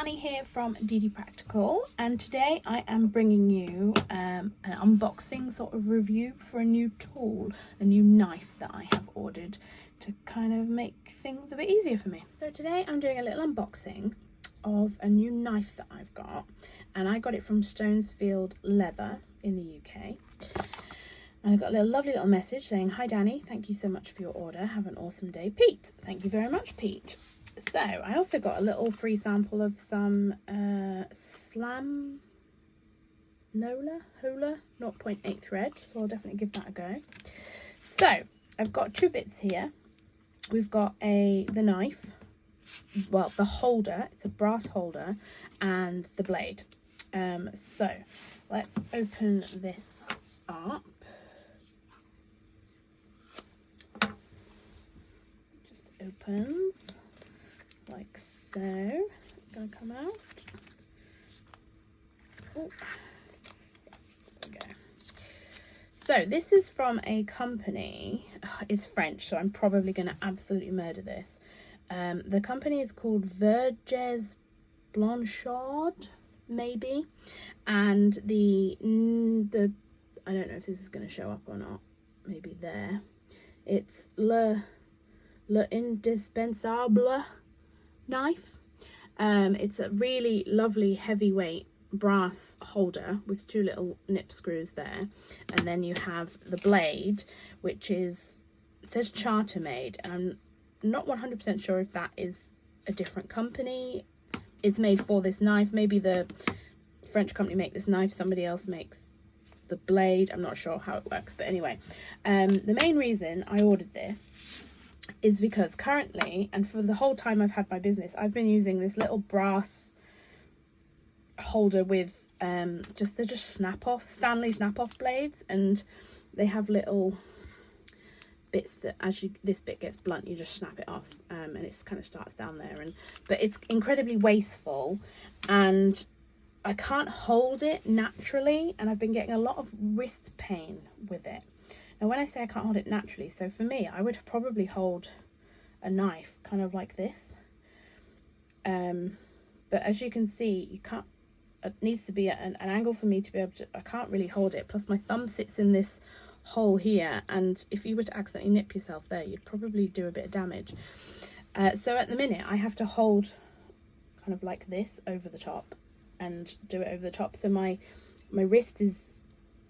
Danny here from DD Practical, and today I am bringing you an unboxing sort of review for a new tool, a new knife that I have ordered to kind of make things a bit easier for me. So today I'm doing a little unboxing of a new knife that I've got, and I got it from Stonesfield Leather in the UK. And I got a lovely little message saying, "Hi Danny, thank you so much for your order. Have an awesome day, Pete." Thank you very much, Pete. So I also got a little free sample of some Slam Nola 0.8 thread, so I'll definitely give that a go. So I've got two bits here. We've got the knife, well, the holder, it's a brass holder, and the blade. So let's open this up. Just opens like so. It's going to come out. Oh, yes, there we go. So this is from a company, it's French, so I'm probably going to absolutely murder this. The company is called Vergez, Blanchard, maybe, and the I don't know if this is going to show up or not. Maybe there. It's Le Indispensable knife. It's a really lovely heavyweight brass holder with two little nip screws there, and then you have the blade, which says Chartermade, and I'm not 100% sure if that is a different company. It's made for this knife. Maybe the French company make this knife, somebody else makes the blade. I'm not sure how it works, but anyway, the main reason I ordered this is because currently, and for the whole time I've had my business, I've been using this little brass holder with they're just Stanley snap-off blades, and they have little bits that as this bit gets blunt, you just snap it off, and it kind of starts down there, but it's incredibly wasteful, and I can't hold it naturally, and I've been getting a lot of wrist pain with it. Now, when I say I can't hold it naturally, so for me, I would probably hold a knife kind of like this. But as you can see, you can't, it needs to be at an angle for me to be able to, I can't really hold it. Plus my thumb sits in this hole here, and if you were to accidentally nip yourself there, you'd probably do a bit of damage. So at the minute, I have to hold kind of like this over the top and do it over the top. So my wrist is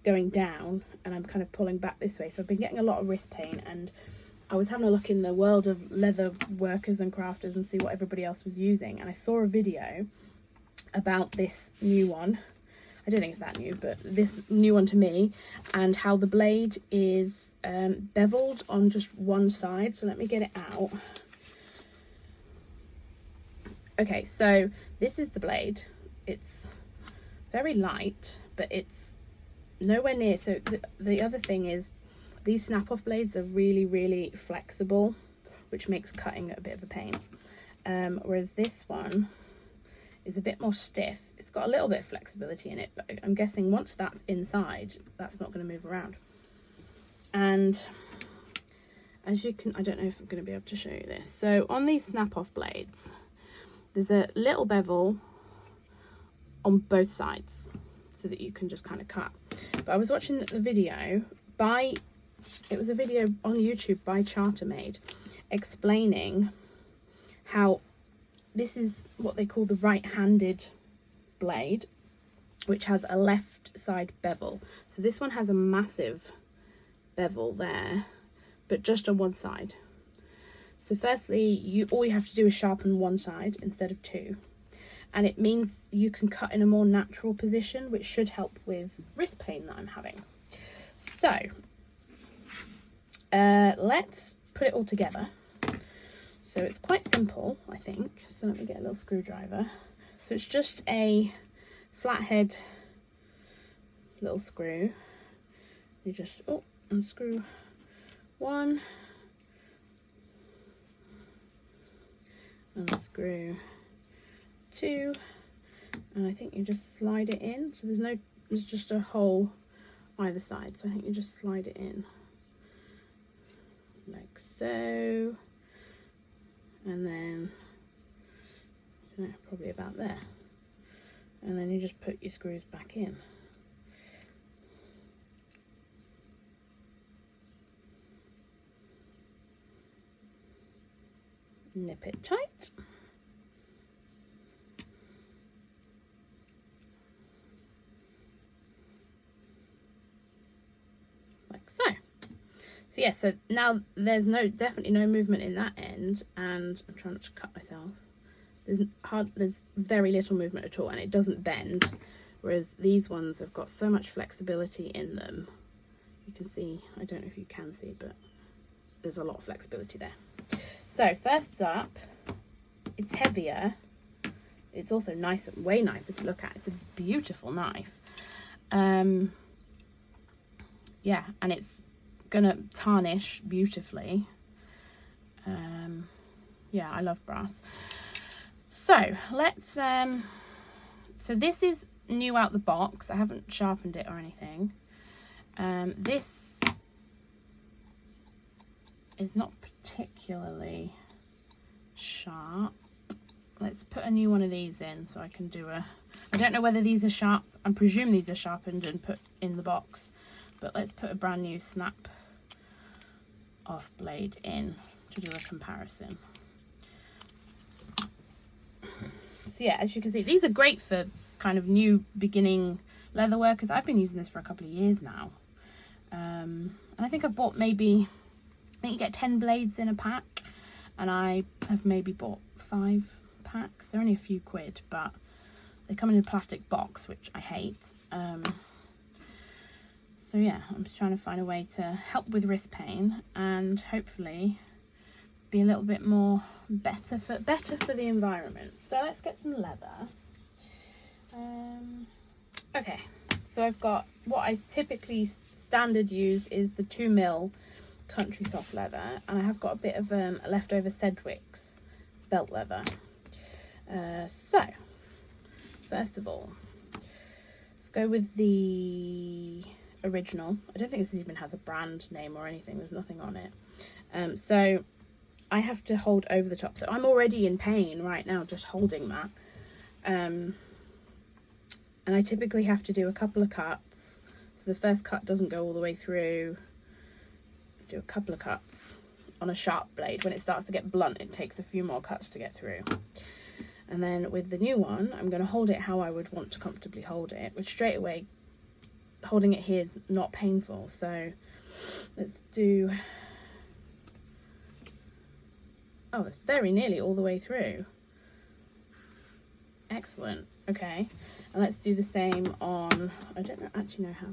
going down and I'm kind of pulling back this way, so I've been getting a lot of wrist pain, and I was having a look in the world of leather workers and crafters and see what everybody else was using, and I saw a video about this new one. I don't think it's that new, but this new one to me, and how the blade is beveled on just one side. So let me get it out. Okay, so this is the blade. It's very light, but it's nowhere near. So the other thing is these snap-off blades are really, really flexible, which makes cutting a bit of a pain. Whereas this one is a bit more stiff. It's got a little bit of flexibility in it, but I'm guessing once that's inside, that's not going to move around. And as you can, I don't know if I'm going to be able to show you this. So on these snap-off blades, there's a little bevel on both sides, so that you can just kind of cut. But I was watching the video it was a video on YouTube by Chartermade explaining how this is what they call the right-handed blade, which has a left side bevel. So this one has a massive bevel there, but just on one side. So firstly, all you have to do is sharpen one side instead of two. And it means you can cut in a more natural position, which should help with wrist pain that I'm having. So let's put it all together. So it's quite simple, I think. So let me get a little screwdriver. So it's just a flathead little screw. You just unscrew one, unscrew two, and I think you just slide it in. So there's just a hole either side, so I think you just slide it in like so, and then don't know, probably about there. And then you just put your screws back in. Nip it tight. Like so. So yeah, so now there's definitely no movement in that end, and I'm trying not to cut myself. There's very little movement at all, and it doesn't bend, whereas these ones have got so much flexibility in them. You can see, I don't know if you can see, but there's a lot of flexibility there. So first up, it's heavier. It's also nicer, way nicer to look at. It's a beautiful knife. Yeah, and it's gonna tarnish beautifully. Yeah, I love brass. So let's so this is new out the box. I haven't sharpened it or anything. This is not particularly sharp. Let's put a new one of these in so I can do I don't know whether these are sharp. I presume these are sharpened and put in the box, but let's put a brand new snap off blade in to do a comparison. So yeah, as you can see, these are great for kind of new beginning leather workers. I've been using this for a couple of years now. And I think I've bought I think you get 10 blades in a pack, and I have maybe bought 5 packs. They're only a few quid, but they come in a plastic box, which I hate. So yeah, I'm just trying to find a way to help with wrist pain and hopefully be a little bit more better for the environment. So let's get some leather. Okay, so I've got what I typically standard use is the 2mm country soft leather, and I have got a bit of a leftover Sedgwick's belt leather. So first of all, let's go with the original. I don't think this even has a brand name or anything. There's nothing on it. So I have to hold over the top. So I'm already in pain right now just holding that. And I typically have to do a couple of cuts. So the first cut doesn't go all the way through. Do a couple of cuts on a sharp blade. When it starts to get blunt, it takes a few more cuts to get through. And then with the new one, I'm going to hold it how I would want to comfortably hold it, which straight away, holding it here is not painful. So let's do, oh, that's very nearly all the way through. Excellent. Okay, and let's do the same on, I don't actually know how,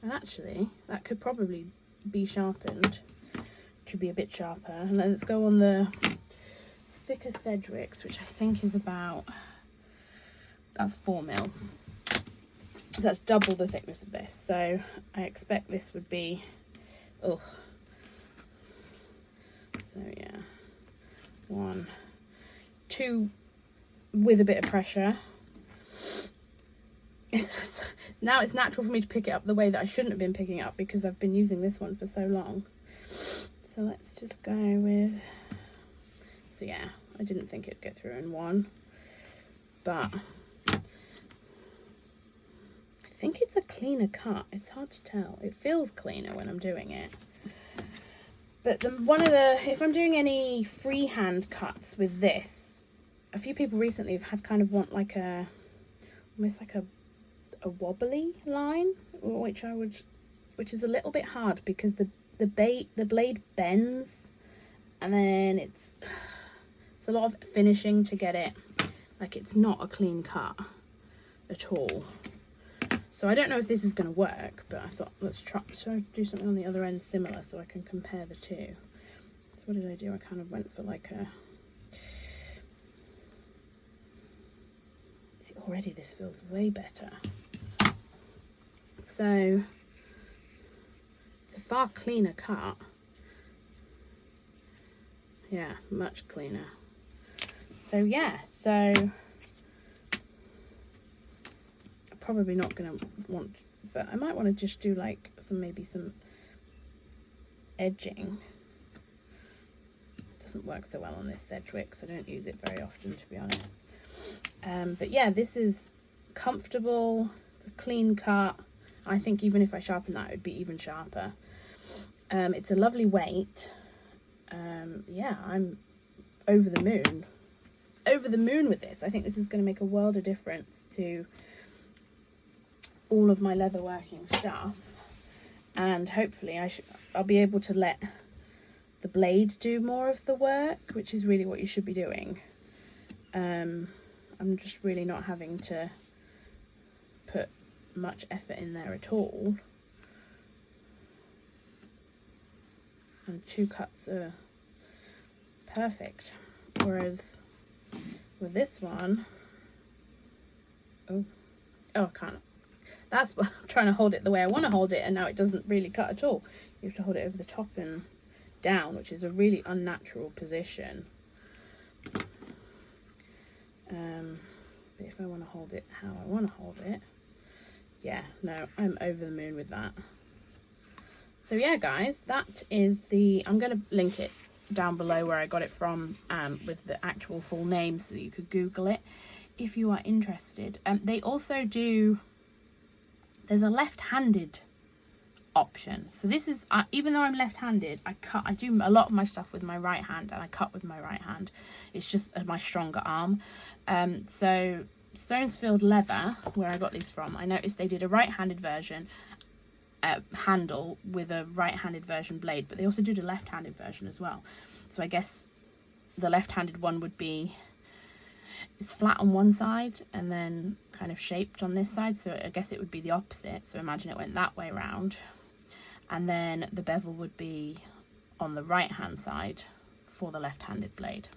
and actually that could probably be sharpened to be a bit sharper. And then let's go on the thicker Sedgwick's, which I think is about, that's 4mm. So that's double the thickness of this. So I expect this would be, oh, so yeah, 1, 2 with a bit of pressure. Now it's natural for me to pick it up the way that I shouldn't have been picking it up because I've been using this one for so long. So let's just go with, so yeah, I didn't think it'd get through in 1, but I think it's a cleaner cut. It's hard to tell. It feels cleaner when I'm doing it. But if I'm doing any freehand cuts with this, a few people recently have had kind of want like almost like a wobbly line, which is a little bit hard because the blade bends, and then it's a lot of finishing to get it, like it's not a clean cut at all. So I don't know if this is going to work, but I thought let's try to do something on the other end similar so I can compare the two. So what did I do? I kind of went for like a, see, already this feels way better. So it's a far cleaner cut. Yeah, much cleaner. So yeah, so probably not going to want, but I might want to just do like maybe some edging. It doesn't work so well on this Sedgwick, so I don't use it very often, to be honest. But yeah, this is comfortable. It's a clean cut. I think even if I sharpen that, it would be even sharper. It's a lovely weight. Yeah, I'm over the moon. Over the moon with this. I think this is going to make a world of difference to all of my leatherworking stuff. And hopefully I'll be able to let the blade do more of the work, which is really what you should be doing. I'm just really not having to put much effort in there at all. And 2 cuts are perfect. Whereas with this one, oh, I can't. That's what I'm trying to hold it the way I want to hold it, and now it doesn't really cut at all. You have to hold it over the top and down, which is a really unnatural position. But if I want to hold it how I want to hold it, yeah, no, I'm over the moon with that. So yeah, guys, that is I'm going to link it down below where I got it from, with the actual full name so that you could Google it if you are interested. They also do, there's a left-handed option. So this is, even though I'm left-handed, I do a lot of my stuff with my right hand, and I cut with my right hand. It's just my stronger arm. So Stonesfield Leather, where I got these from, I noticed they did a right-handed version handle with a right-handed version blade, but they also did a left-handed version as well. So I guess the left-handed one would be, it's flat on one side and then kind of shaped on this side, so I guess it would be the opposite. So imagine it went that way around, and then the bevel would be on the right hand side for the left-handed blade.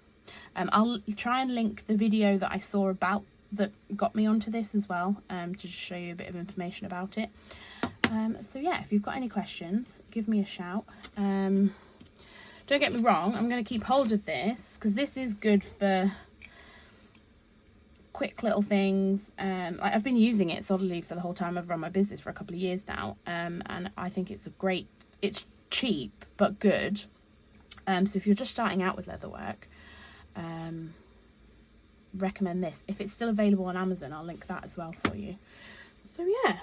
I'll try and link the video that I saw about that got me onto this as well, to just show you a bit of information about it. So yeah, if you've got any questions, give me a shout. Don't get me wrong, I'm going to keep hold of this because this is good for quick little things. I've been using it solidly for the whole time I've run my business for a couple of years now, and I think it's it's cheap but good. So if you're just starting out with leatherwork, recommend this. If it's still available on Amazon, I'll link that as well for you. So yeah,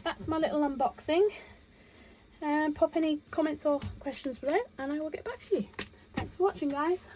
that's my little unboxing. Pop any comments or questions below and I will get back to you. Thanks for watching, guys.